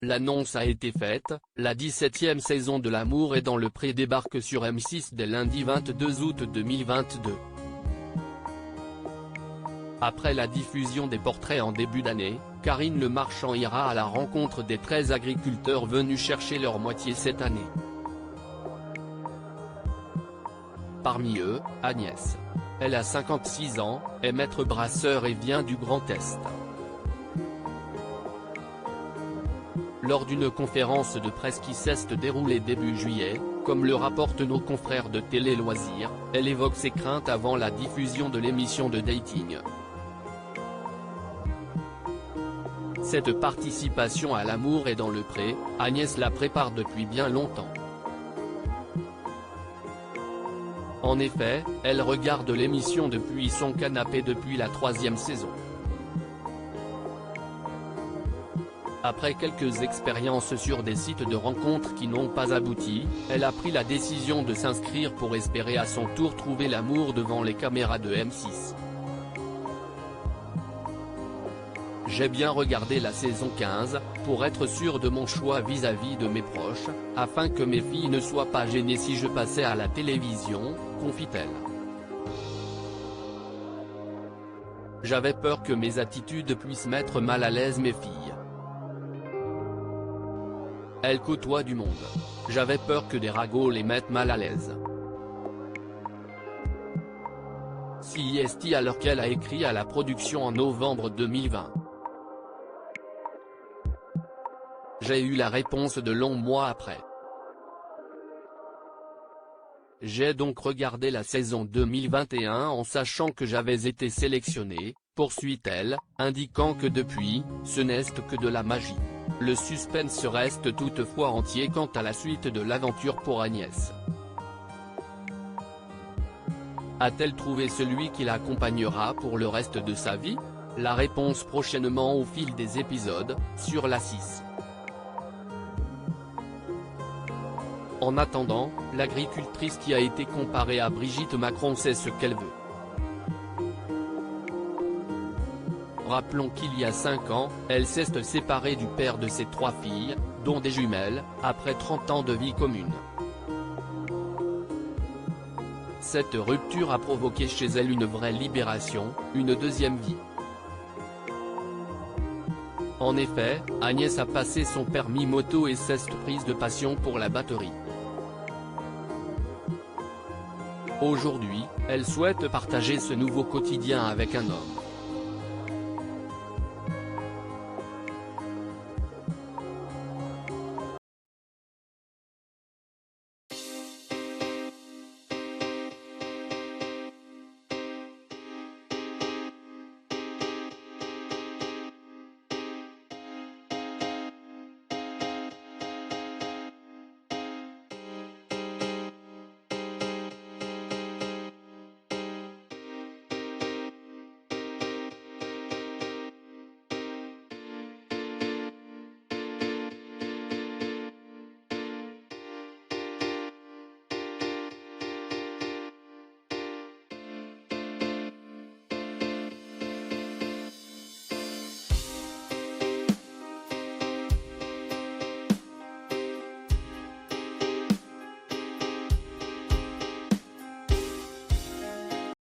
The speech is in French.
l'annonce a été faite, la 17e saison de L'amour est dans le pré débarque sur M6 dès lundi 22 août 2022. Après la diffusion des portraits en début d'année, Karine Le Marchand ira à la rencontre des 13 agriculteurs venus chercher leur moitié cette année. Parmi eux, Agnès. Elle a 56 ans, est maître brasseur et vient du Grand Est. Lors d'une conférence de presse qui s'est déroulée début juillet, comme le rapportent nos confrères de Télé Loisirs, elle évoque ses craintes avant la diffusion de l'émission de dating. Cette participation à L'amour est dans le pré, Agnès la prépare depuis bien longtemps. En effet, elle regarde l'émission depuis son canapé depuis la 3e saison. Après quelques expériences sur des sites de rencontres qui n'ont pas abouti, elle a pris la décision de s'inscrire pour espérer à son tour trouver l'amour devant les caméras de M6. J'ai bien regardé la saison 15, pour être sûr de mon choix vis-à-vis de mes proches, afin que mes filles ne soient pas gênées si je passais à la télévision, confie-t-elle. J'avais peur que mes attitudes puissent mettre mal à l'aise mes filles. Elles côtoient du monde. J'avais peur que des ragots les mettent mal à l'aise. CIST alors qu'elle a écrit à la production en novembre 2020. J'ai eu la réponse de longs mois après. J'ai donc regardé la saison 2021 en sachant que j'avais été sélectionnée, poursuit-elle, indiquant que depuis, ce n'est que de la magie. Le suspense reste toutefois entier quant à la suite de l'aventure pour Agnès. A-t-elle trouvé celui qui l'accompagnera pour le reste de sa vie? La réponse prochainement au fil des épisodes, sur la 6. En attendant, l'agricultrice qui a été comparée à Brigitte Macron sait ce qu'elle veut. Rappelons qu'il y a 5 ans, elle s'est séparée du père de ses 3 filles, dont des jumelles, après 30 ans de vie commune. Cette rupture a provoqué chez elle une vraie libération, une deuxième vie. En effet, Agnès a passé son permis moto et s'est prise de passion pour la batterie. Aujourd'hui, elle souhaite partager ce nouveau quotidien avec un homme.